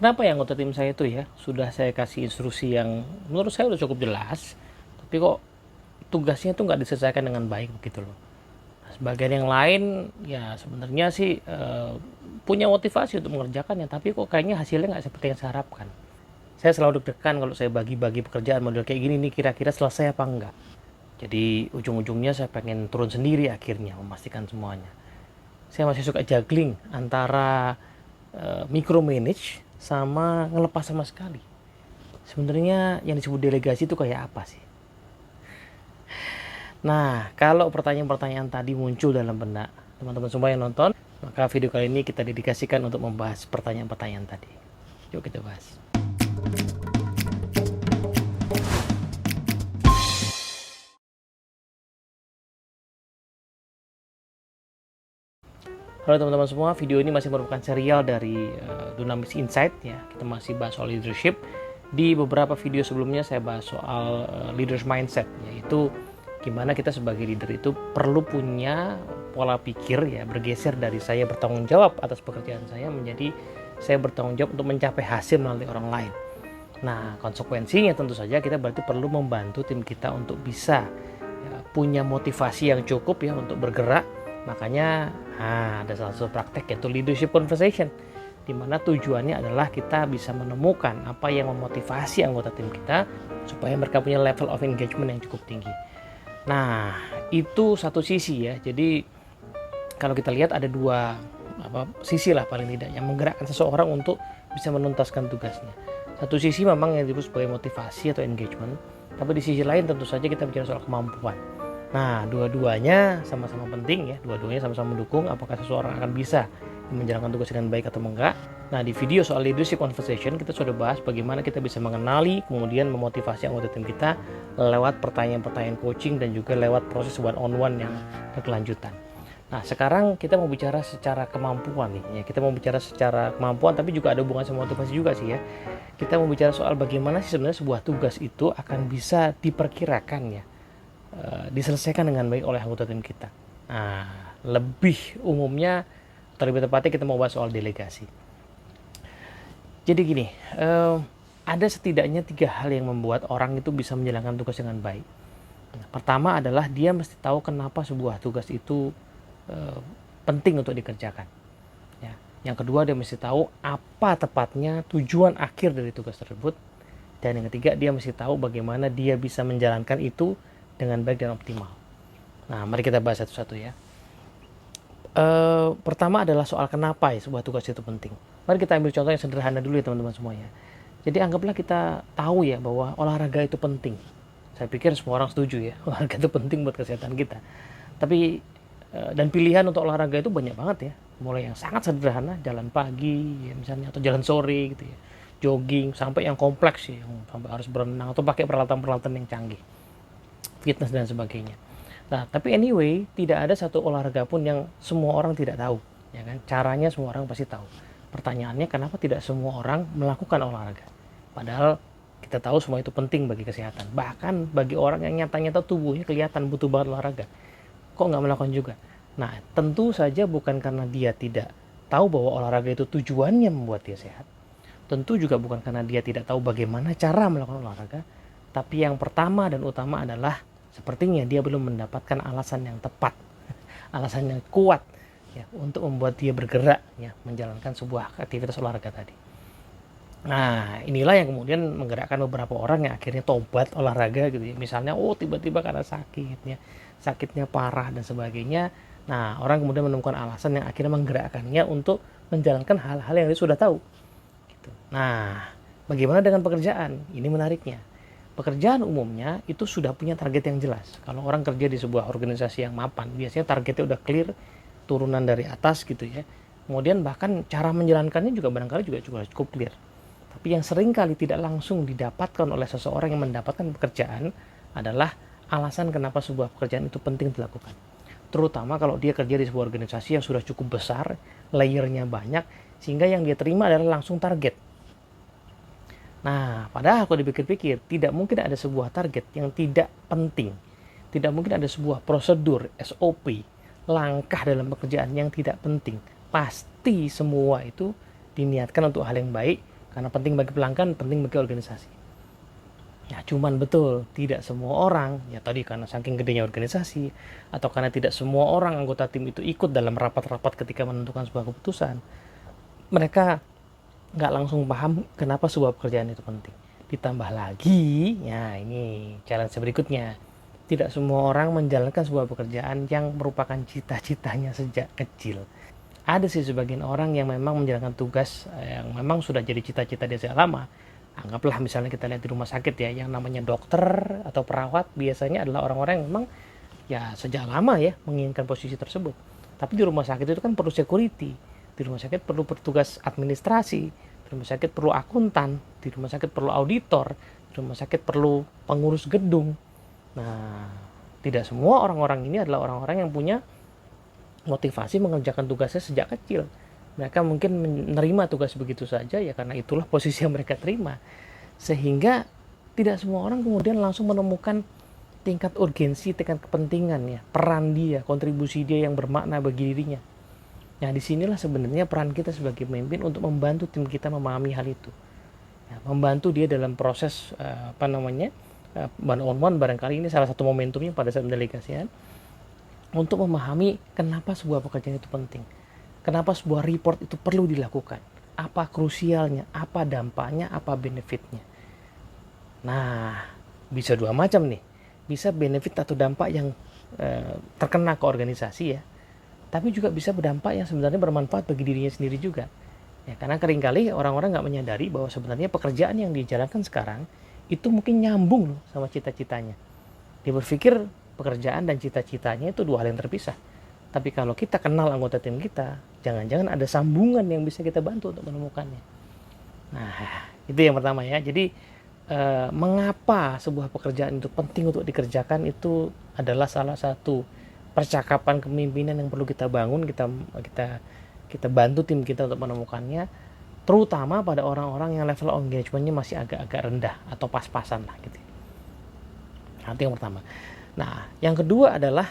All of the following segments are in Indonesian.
Kenapa ya anggota tim saya itu ya, sudah saya kasih instruksi yang menurut saya udah cukup jelas, tapi kok tugasnya tuh nggak diselesaikan dengan baik begitu loh. Nah, sebagian yang lain ya sebenarnya sih punya motivasi untuk mengerjakannya, tapi kok kayaknya hasilnya nggak seperti yang saya harapkan. Saya selalu deg-degan kalau saya bagi-bagi pekerjaan model kayak gini nih, kira-kira selesai apa enggak. Jadi ujung-ujungnya saya pengen turun sendiri akhirnya memastikan semuanya. Saya masih suka juggling antara micromanage sama ngelepas sama sekali. Sebenarnya yang disebut delegasi itu kayak apa sih? Nah, kalau pertanyaan-pertanyaan tadi muncul dalam benak teman-teman semua yang nonton, maka video kali ini kita dedikasikan untuk membahas pertanyaan-pertanyaan tadi. Yuk kita bahas. Halo teman-teman semua, video ini masih merupakan serial dari Dunamis Insight ya. Kita masih bahas soal leadership. Di beberapa video sebelumnya saya bahas soal leaders mindset, yaitu gimana kita sebagai leader itu perlu punya pola pikir ya, bergeser dari saya bertanggung jawab atas pekerjaan saya menjadi saya bertanggung jawab untuk mencapai hasil melalui orang lain. Nah, konsekuensinya tentu saja kita berarti perlu membantu tim kita untuk bisa ya, punya motivasi yang cukup ya untuk bergerak. Makanya ada salah satu praktek yaitu leadership conversation, di mana tujuannya adalah kita bisa menemukan apa yang memotivasi anggota tim kita supaya mereka punya level of engagement yang cukup tinggi. Nah, itu satu sisi ya. Jadi kalau kita lihat ada dua sisi lah paling tidak yang menggerakkan seseorang untuk bisa menuntaskan tugasnya. Satu sisi memang yang disebut sebagai motivasi atau engagement, tapi di sisi lain tentu saja kita bicara soal kemampuan. Nah, dua-duanya sama-sama penting ya, dua-duanya sama-sama mendukung apakah seseorang akan bisa menjalankan tugas dengan baik atau enggak. Nah, di video soal leadership conversation kita sudah bahas bagaimana kita bisa mengenali kemudian memotivasi anggota tim kita lewat pertanyaan-pertanyaan coaching dan juga lewat proses one-on-one yang berkelanjutan. Nah, sekarang kita mau bicara secara kemampuan nih ya. Kita mau bicara secara kemampuan tapi juga ada hubungan sama motivasi juga sih ya. Kita mau bicara soal bagaimana sih sebenarnya sebuah tugas itu akan bisa diperkirakan ya, diselesaikan dengan baik oleh anggota tim kita. Nah, lebih umumnya atau lebih tepatnya kita mau bahas soal delegasi. Jadi gini, ada setidaknya 3 hal yang membuat orang itu bisa menjalankan tugas dengan baik. Nah, pertama adalah dia mesti tahu kenapa sebuah tugas itu penting untuk dikerjakan. Ya. Yang kedua dia mesti tahu apa tepatnya tujuan akhir dari tugas tersebut. Dan yang ketiga dia mesti tahu bagaimana dia bisa menjalankan itu dengan baik dan optimal. Nah, mari kita bahas satu-satu ya. Pertama adalah soal kenapa ya sebuah tugas itu penting. Mari kita ambil contoh yang sederhana dulu ya teman-teman semuanya. Jadi anggaplah kita tahu ya bahwa olahraga itu penting. Saya pikir semua orang setuju ya, olahraga itu penting buat kesehatan kita. Tapi dan pilihan untuk olahraga itu banyak banget ya. Mulai yang sangat sederhana, jalan pagi ya misalnya, atau jalan sore gitu ya, jogging, sampai yang kompleks ya, yang sampai harus berenang atau pakai peralatan-peralatan yang canggih, fitness dan sebagainya. Nah, tapi anyway, tidak ada satu olahraga pun yang semua orang tidak tahu, ya kan? Caranya semua orang pasti tahu. Pertanyaannya, kenapa tidak semua orang melakukan olahraga? Padahal kita tahu semua itu penting bagi kesehatan. Bahkan bagi orang yang nyata-nyata tubuhnya kelihatan butuh banget olahraga, kok nggak melakukan juga? Nah, tentu saja bukan karena dia tidak tahu bahwa olahraga itu tujuannya membuat dia sehat. Tentu juga bukan karena dia tidak tahu bagaimana cara melakukan olahraga. Tapi yang pertama dan utama adalah sepertinya dia belum mendapatkan alasan yang tepat, alasan yang kuat ya untuk membuat dia bergerak ya menjalankan sebuah aktivitas olahraga tadi. Nah, inilah yang kemudian menggerakkan beberapa orang yang akhirnya tobat olahraga gitu ya. Misalnya, tiba-tiba karena sakitnya parah dan sebagainya. Nah, orang kemudian menemukan alasan yang akhirnya menggerakkannya untuk menjalankan hal-hal yang dia sudah tahu. Gitu. Nah, bagaimana dengan pekerjaan? Ini menariknya. Pekerjaan umumnya itu sudah punya target yang jelas. Kalau orang kerja di sebuah organisasi yang mapan, biasanya targetnya udah clear, turunan dari atas gitu ya. Kemudian bahkan cara menjalankannya juga barangkali juga cukup clear. Tapi yang sering kali tidak langsung didapatkan oleh seseorang yang mendapatkan pekerjaan adalah alasan kenapa sebuah pekerjaan itu penting dilakukan. Terutama kalau dia kerja di sebuah organisasi yang sudah cukup besar, layernya banyak, sehingga yang dia terima adalah langsung target. Nah, padahal kalau dipikir-pikir, tidak mungkin ada sebuah target yang tidak penting. Tidak mungkin ada sebuah prosedur, SOP, langkah dalam pekerjaan yang tidak penting. Pasti semua itu diniatkan untuk hal yang baik, Karena penting bagi pelanggan, penting bagi organisasi. Ya, cuman betul tidak semua orang, ya tadi karena saking gedenya organisasi, atau karena tidak semua orang anggota tim itu ikut dalam rapat-rapat ketika menentukan sebuah keputusan, mereka nggak langsung paham kenapa sebuah pekerjaan itu penting. Ditambah lagi, ya ini challenge berikutnya, tidak semua orang menjalankan sebuah pekerjaan yang merupakan cita-citanya sejak kecil. Ada sih sebagian orang yang memang menjalankan tugas yang memang sudah jadi cita-cita dia sejak lama. Anggaplah misalnya kita lihat di rumah sakit ya, yang namanya dokter atau perawat biasanya adalah orang-orang yang memang ya sejak lama ya menginginkan posisi tersebut. Tapi di rumah sakit itu kan perlu security, di rumah sakit perlu petugas administrasi, di rumah sakit perlu akuntan, di rumah sakit perlu auditor, di rumah sakit perlu pengurus gedung. Nah, tidak semua orang-orang ini adalah orang-orang yang punya motivasi mengerjakan tugasnya sejak kecil. Mereka mungkin menerima tugas begitu saja ya karena itulah posisi yang mereka terima. Sehingga tidak semua orang kemudian langsung menemukan tingkat urgensi, tingkat kepentingan ya, peran dia, kontribusi dia yang bermakna bagi dirinya. Nah, disinilah sebenarnya peran kita sebagai pemimpin untuk membantu tim kita memahami hal itu. Ya, membantu dia dalam proses one on one, barangkali ini salah satu momentumnya pada saat mendelegasikan, untuk memahami kenapa sebuah pekerjaan itu penting, kenapa sebuah report itu perlu dilakukan, apa krusialnya, apa dampaknya, apa benefitnya. Nah, bisa dua macam nih, bisa benefit atau dampak yang terkena ke organisasi ya, tapi juga bisa berdampak yang sebenarnya bermanfaat bagi dirinya sendiri juga. Ya, karena seringkali orang-orang nggak menyadari bahwa sebenarnya pekerjaan yang dijalankan sekarang itu mungkin nyambung loh sama cita-citanya. Dia berpikir pekerjaan dan cita-citanya itu dua hal yang terpisah. Tapi kalau kita kenal anggota tim kita, jangan-jangan ada sambungan yang bisa kita bantu untuk menemukannya. Nah, itu yang pertama ya. Jadi mengapa sebuah pekerjaan itu penting untuk dikerjakan itu adalah salah satu percakapan kepemimpinan yang perlu kita bangun, kita bantu tim kita untuk menemukannya, terutama pada orang-orang yang level engagement-nya masih agak-agak rendah atau pas-pasan lah gitu. Nah, itu yang pertama. Nah, yang kedua adalah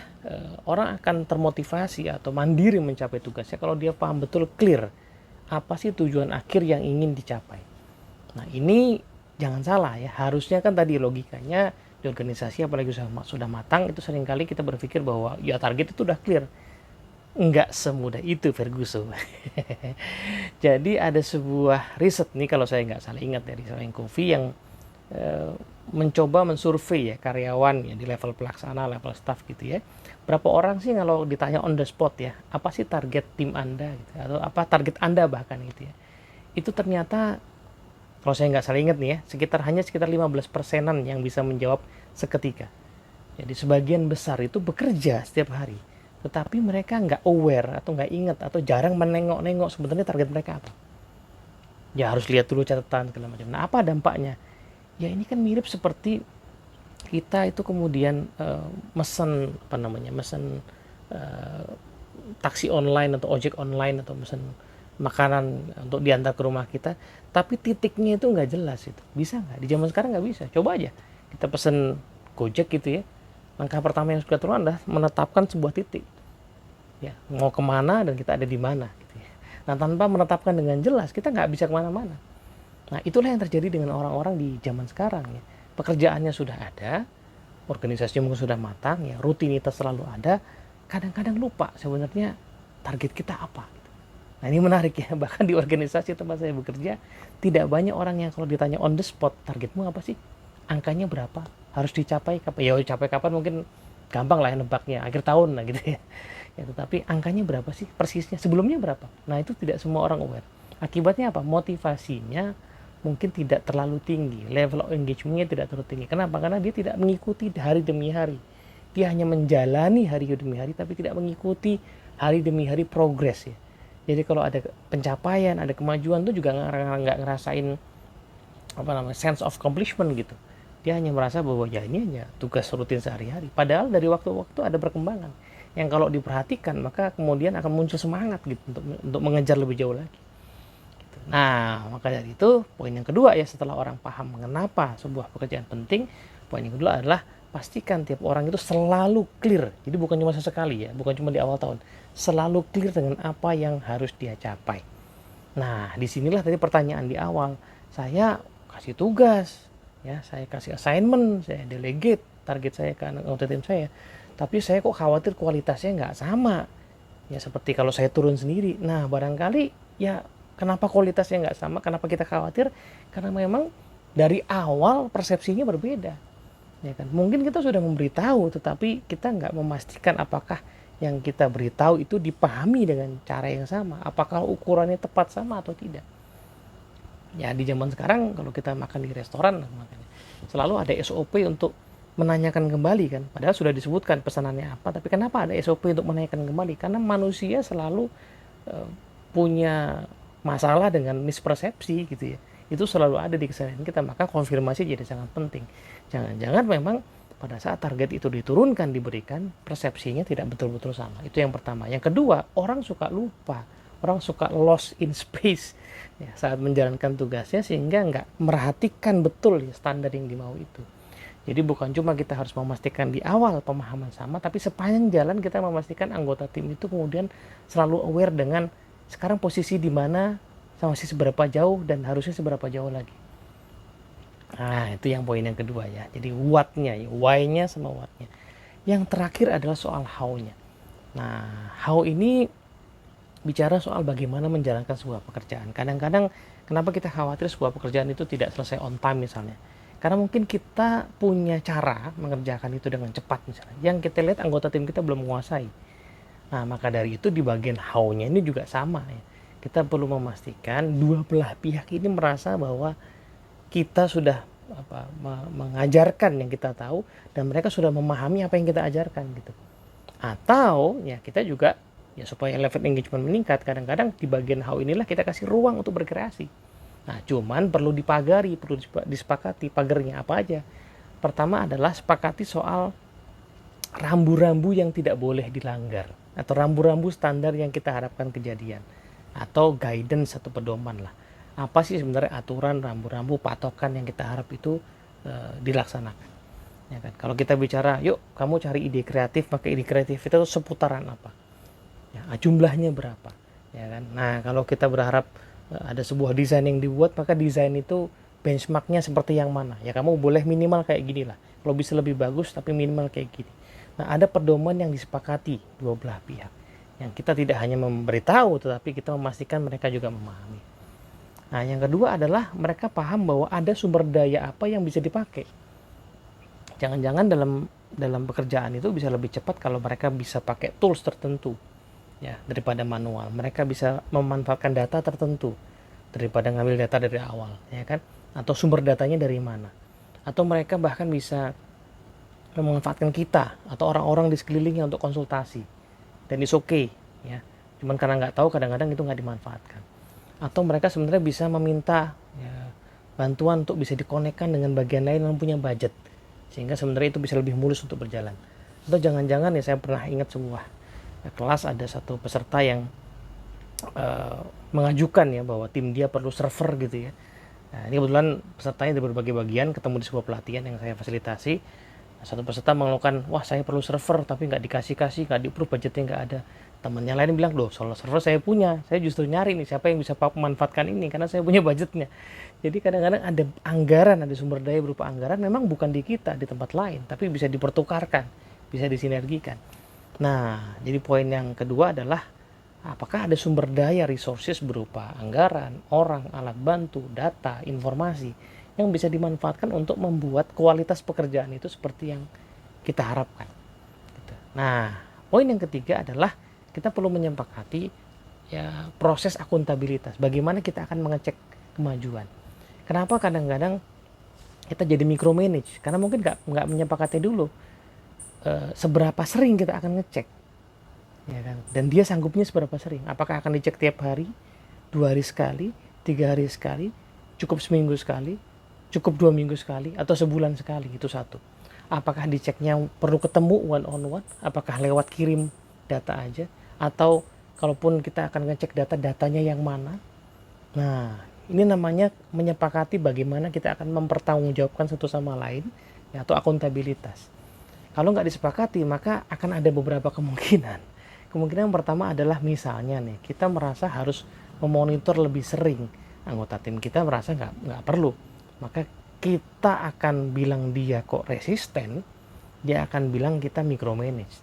orang akan termotivasi atau mandiri mencapai tugasnya kalau dia paham betul, clear apa sih tujuan akhir yang ingin dicapai. Nah, ini jangan salah ya, harusnya kan tadi logikanya di organisasi apalagi sudah matang itu seringkali kita berpikir bahwa ya target itu udah clear. Enggak semudah itu, Ferguson. Jadi ada sebuah riset nih kalau saya nggak salah ingat dari Ryan Covey yang mencoba mensurvei ya karyawan ya di level pelaksana, level staff gitu ya. Berapa orang sih kalau ditanya on the spot ya, apa sih target tim Anda gitu, atau apa target Anda bahkan gitu ya. Itu ternyata kalau saya nggak salah ingat nih ya, sekitar 15%-an yang bisa menjawab seketika. Jadi sebagian besar itu bekerja setiap hari, tetapi mereka nggak aware atau nggak ingat atau jarang menengok-nengok sebenarnya target mereka apa. Ya harus lihat dulu catatan segala macam. Nah, apa dampaknya? Ya ini kan mirip seperti kita itu kemudian mesen taksi online atau ojek online atau mesen makanan untuk diantar ke rumah kita, tapi titiknya itu nggak jelas. Itu bisa nggak? Di zaman sekarang nggak bisa. Coba aja kita pesen Gojek gitu ya, langkah pertama yang harus kita lakukan adalah menetapkan sebuah titik ya, mau kemana dan kita ada di mana gitu ya. Nah, tanpa menetapkan dengan jelas kita nggak bisa kemana-mana. Nah, itulah yang terjadi dengan orang-orang di zaman sekarang ya. Pekerjaannya sudah ada, organisasinya mungkin sudah matang ya, rutinitas selalu ada, kadang-kadang lupa sebenarnya target kita apa gitu. Nah, ini menarik ya, bahkan di organisasi tempat saya bekerja tidak banyak orang yang kalau ditanya on the spot, targetmu apa sih? Angkanya berapa? Harus dicapai kapan? Ya capai kapan mungkin gampang lah ya nebaknya, akhir tahun lah gitu ya. Ya, tetapi angkanya berapa sih persisnya? Sebelumnya berapa? Nah, itu tidak semua orang aware. Akibatnya apa? Motivasinya mungkin tidak terlalu tinggi, level of engagement-nya tidak terlalu tinggi. Kenapa? Karena dia tidak mengikuti hari demi hari. Dia hanya menjalani hari demi hari, tapi tidak mengikuti hari demi hari progres ya. Jadi kalau ada pencapaian, ada kemajuan itu juga nggak ngerasain sense of accomplishment gitu. Dia hanya merasa bahwa ya ini hanya tugas rutin sehari-hari. Padahal dari waktu ke waktu ada perkembangan yang kalau diperhatikan maka kemudian akan muncul semangat gitu untuk mengejar lebih jauh lagi. Nah, maka dari itu poin yang kedua ya, setelah orang paham mengapa sebuah pekerjaan penting, poin yang kedua adalah pastikan tiap orang itu selalu clear. Jadi bukan cuma sesekali ya, bukan cuma di awal tahun, selalu clear dengan apa yang harus dia capai. Nah, disinilah tadi pertanyaan di awal. Saya kasih tugas, ya, saya kasih assignment, saya delegate target saya ke anggota tim saya. Tapi saya kok khawatir kualitasnya nggak sama. Ya, seperti kalau saya turun sendiri. Nah, barangkali ya kenapa kualitasnya nggak sama, kenapa kita khawatir? Karena memang dari awal persepsinya berbeda. Ya kan? Mungkin kita sudah memberitahu, tetapi kita nggak memastikan apakah yang kita beritahu itu dipahami dengan cara yang sama, apakah ukurannya tepat sama atau tidak. Ya, di zaman sekarang kalau kita makan di restoran makanya selalu ada SOP untuk menanyakan kembali kan, padahal sudah disebutkan pesanannya apa, tapi kenapa ada SOP untuk menanyakan kembali? Karena manusia selalu uh, punya masalah dengan mispersepsi gitu ya, itu selalu ada di keseharian kita, maka konfirmasi jadi sangat penting. Jangan-jangan memang pada saat target itu diturunkan, diberikan, persepsinya tidak betul-betul sama. Itu yang pertama. Yang kedua, orang suka lupa, orang suka lost in space ya, saat menjalankan tugasnya, sehingga nggak merhatikan betul ya, standar yang dimau itu. Jadi bukan cuma kita harus memastikan di awal pemahaman sama, tapi sepanjang jalan kita memastikan anggota tim itu kemudian selalu aware dengan sekarang posisi di mana, masih seberapa jauh, dan harusnya seberapa jauh lagi. Nah, itu yang poin yang kedua ya. Jadi what-nya, why-nya sama what-nya. Yang terakhir adalah soal how-nya. Nah, how ini bicara soal bagaimana menjalankan sebuah pekerjaan. Kadang-kadang kenapa kita khawatir sebuah pekerjaan itu tidak selesai on time misalnya. Karena mungkin kita punya cara mengerjakan itu dengan cepat misalnya, yang kita lihat anggota tim kita belum menguasai. Nah, maka dari itu di bagian how-nya ini juga sama ya. Kita perlu memastikan dua belah pihak ini merasa bahwa kita sudah mengajarkan yang kita tahu, dan mereka sudah memahami apa yang kita ajarkan gitu. Atau ya kita juga ya supaya level engagement meningkat, kadang-kadang di bagian how inilah kita kasih ruang untuk berkreasi. Nah, cuman perlu dipagari, perlu disepakati pagarnya apa aja. Pertama adalah sepakati soal rambu-rambu yang tidak boleh dilanggar, atau rambu-rambu standar yang kita harapkan kejadian, atau guidance atau pedoman lah. Apa sih sebenarnya aturan, rambu-rambu, patokan yang kita harap itu dilaksanakan. Ya kan? Kalau kita bicara, yuk kamu cari ide kreatif, maka ide kreatif itu seputaran apa? Ya, jumlahnya berapa? Ya kan? Nah, kalau kita berharap ada sebuah desain yang dibuat, maka desain itu benchmarknya seperti yang mana? Ya kamu boleh minimal kayak gini lah. Kalau bisa lebih bagus, tapi minimal kayak gini. Nah, ada pedoman yang disepakati dua belah pihak. Yang kita tidak hanya memberitahu, tetapi kita memastikan mereka juga memahami. Nah, yang kedua adalah mereka paham bahwa ada sumber daya apa yang bisa dipakai. Jangan-jangan dalam pekerjaan itu bisa lebih cepat kalau mereka bisa pakai tools tertentu ya daripada manual. Mereka bisa memanfaatkan data tertentu daripada ngambil data dari awal, ya kan? Atau sumber datanya dari mana? Atau mereka bahkan bisa memanfaatkan kita atau orang-orang di sekelilingnya untuk konsultasi, dan it's okay ya. Cuman karena nggak tahu, kadang-kadang itu nggak dimanfaatkan. Atau mereka sebenarnya bisa meminta ya, bantuan untuk bisa dikonekkan dengan bagian lain yang punya budget, sehingga sebenarnya itu bisa lebih mulus untuk berjalan. Atau jangan-jangan ya, saya pernah ingat sebuah kelas, ada satu peserta yang mengajukan ya bahwa tim dia perlu server gitu ya. Nah, ini kebetulan pesertanya dari berbagai bagian ketemu di sebuah pelatihan yang saya fasilitasi. Nah, satu peserta mengeluhkan, wah saya perlu server tapi nggak dikasih, nggak di-approve, budgetnya nggak ada. Temannya lain bilang, loh soal server saya punya, saya justru nyari nih siapa yang bisa memanfaatkan ini karena saya punya budgetnya. Jadi kadang-kadang ada anggaran, ada sumber daya berupa anggaran memang bukan di kita, di tempat lain, tapi bisa dipertukarkan, bisa disinergikan. Nah, jadi poin yang kedua adalah apakah ada sumber daya resources berupa anggaran, orang, alat bantu, data, informasi yang bisa dimanfaatkan untuk membuat kualitas pekerjaan itu seperti yang kita harapkan. Nah, poin yang ketiga adalah kita perlu menyepakati ya proses akuntabilitas. Bagaimana kita akan mengecek kemajuan. Kenapa kadang-kadang kita jadi micromanage? Karena mungkin nggak menyepakati dulu seberapa sering kita akan ngecek, ya kan? Dan dia sanggupnya seberapa sering? Apakah akan dicek tiap hari, 2 hari sekali, 3 hari sekali, cukup seminggu sekali, cukup 2 minggu sekali, atau sebulan sekali? Itu satu. Apakah diceknya perlu ketemu one on one? Apakah lewat kirim data aja? Atau kalaupun kita akan ngecek datanya yang mana? Nah, ini namanya menyepakati bagaimana kita akan mempertanggungjawabkan satu sama lain, ya, atau akuntabilitas. Kalau nggak disepakati, maka akan ada beberapa kemungkinan. Kemungkinan yang pertama adalah misalnya nih, kita merasa harus memonitor lebih sering, anggota tim kita merasa nggak perlu, maka kita akan bilang dia kok resisten, dia akan bilang kita micromanage.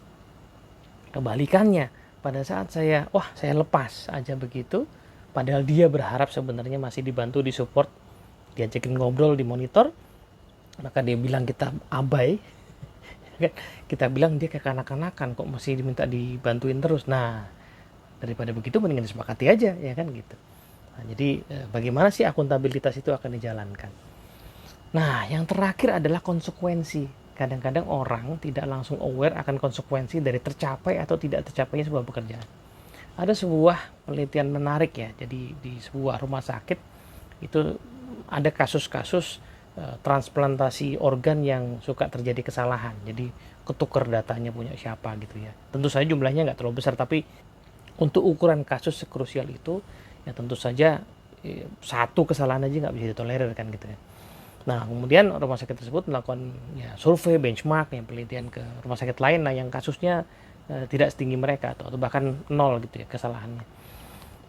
Kebalikannya, pada saat saya lepas aja begitu, padahal dia berharap sebenarnya masih dibantu, disupport, diajakin ngobrol, dimonitor, maka dia bilang kita abai. Kita bilang dia kayak kanak-kanakan, kok masih diminta dibantuin terus. Nah, daripada begitu mendingan disepakati aja, ya kan gitu. Nah, jadi bagaimana sih akuntabilitas itu akan dijalankan? Nah, yang terakhir adalah konsekuensi. Kadang-kadang orang tidak langsung aware akan konsekuensi dari tercapai atau tidak tercapainya sebuah pekerjaan. Ada sebuah penelitian menarik ya, jadi di sebuah rumah sakit itu ada kasus-kasus transplantasi organ yang suka terjadi kesalahan. Jadi ketukar datanya punya siapa gitu ya. Tentu saja jumlahnya nggak terlalu besar, tapi untuk ukuran kasus sekrusial itu ya tentu saja satu kesalahan aja nggak bisa ditolerir kan gitu ya. Nah, kemudian rumah sakit tersebut melakukan ya, survei benchmark yang penelitian ke rumah sakit lain, nah yang kasusnya tidak setinggi mereka atau bahkan nol gitu ya kesalahannya.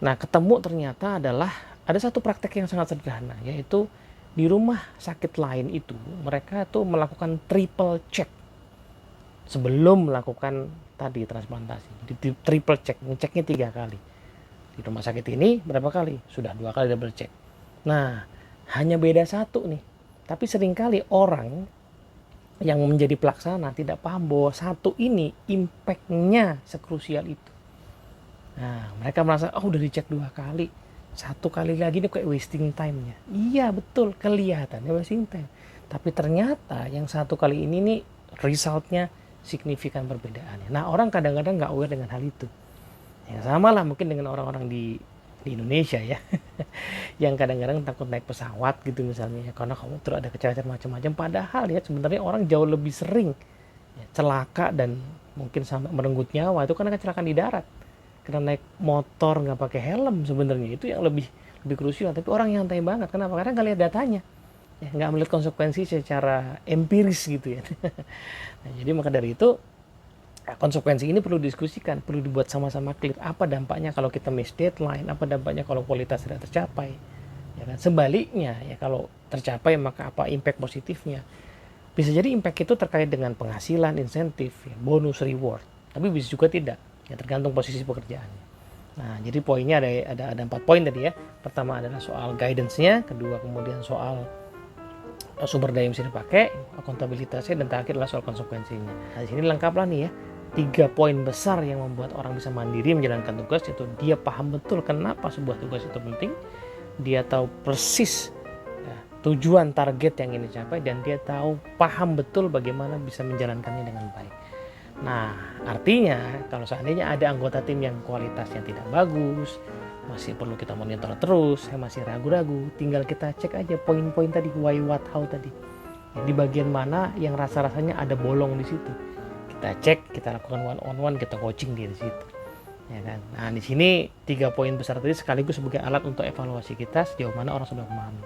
Nah, ketemu ternyata adalah ada satu praktek yang sangat sederhana, yaitu di rumah sakit lain itu mereka tuh melakukan triple check sebelum melakukan tadi transplantasi. Di triple check, ngeceknya 3 kali. Di rumah sakit ini berapa kali? Sudah 2 kali double check. Nah, hanya beda satu nih. Tapi seringkali orang yang menjadi pelaksana tidak paham bahwa satu ini impact-nya sekrusial itu. Nah, mereka merasa, udah dicek 2 kali. 1 kali lagi ini kayak wasting time-nya. Iya, betul. Kelihatannya wasting time. Tapi ternyata yang 1 kali ini nih result-nya signifikan perbedaannya. Nah, orang kadang-kadang nggak aware dengan hal itu. Ya, sama lah mungkin dengan orang-orang di Indonesia ya. Yang kadang-kadang takut naik pesawat gitu misalnya ya, karena kamu terus ada kecelakaan macam-macam, padahal ya sebenarnya orang jauh lebih sering ya, celaka dan mungkin sampai merenggut nyawa itu karena kecelakaan di darat, karena naik motor nggak pakai helm. Sebenarnya itu yang lebih krusial, tapi orang nyantai banget. Kenapa? Karena nggak lihat datanya ya, nggak melihat konsekuensi secara empiris gitu ya. Nah, jadi maka dari itu konsekuensi ini perlu diskusikan, perlu dibuat sama-sama clear. Apa dampaknya kalau kita miss deadline? Apa dampaknya kalau kualitas tidak tercapai? Ya kan? Sebaliknya, ya kalau tercapai maka apa impact positifnya? Bisa jadi impact itu terkait dengan penghasilan, insentif, ya, bonus, reward. Tapi bisa juga tidak, ya tergantung posisi pekerjaannya. Nah, jadi poinnya ada 4 poin tadi ya. Pertama adalah soal guidance-nya, kedua kemudian soal sumber daya yang bisa dipakai, akuntabilitasnya, dan terakhir adalah soal konsekuensinya. Nah, di sini lengkaplah nih ya. 3 poin besar yang membuat orang bisa mandiri menjalankan tugas, yaitu dia paham betul kenapa sebuah tugas itu penting, dia tahu persis ya, tujuan target yang ingin dicapai, dan dia tahu paham betul bagaimana bisa menjalankannya dengan baik. Nah, artinya kalau seandainya ada anggota tim yang kualitasnya tidak bagus, masih perlu kita monitor terus, saya masih ragu-ragu, tinggal kita cek aja poin-poin tadi, why, what, how tadi. Di bagian mana yang rasa-rasanya ada bolong di situ. Kita cek, kita lakukan one on one, kita coaching dia di situ. Ya kan? Nah, di sini 3 poin besar tadi sekaligus sebagai alat untuk evaluasi kita sejauh mana orang sudah memahami.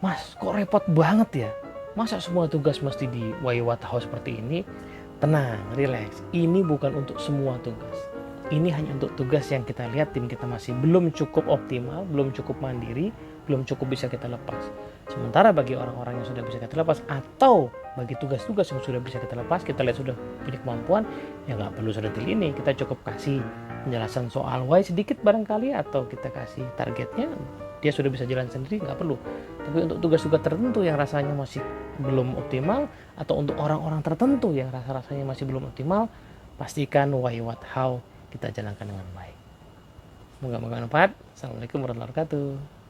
Mas, kok repot banget ya? Masa semua tugas mesti di why, what, how seperti ini? Tenang, relax. Ini bukan untuk semua tugas. Ini hanya untuk tugas yang kita lihat tim kita masih belum cukup optimal, belum cukup mandiri, belum cukup bisa kita lepas. Sementara bagi orang-orang yang sudah bisa kita lepas, atau bagi tugas-tugas yang sudah bisa kita lepas, kita lihat sudah punya kemampuan, ya nggak perlu sedetil ini. Kita cukup kasih penjelasan soal why sedikit barangkali, atau kita kasih targetnya, dia sudah bisa jalan sendiri, nggak perlu. Tapi untuk tugas-tugas tertentu yang rasanya masih belum optimal, atau untuk orang-orang tertentu yang rasa-rasanya masih belum optimal, pastikan why, what, how kita jalankan dengan baik. Semoga bermanfaat. Assalamualaikum warahmatullahi wabarakatuh.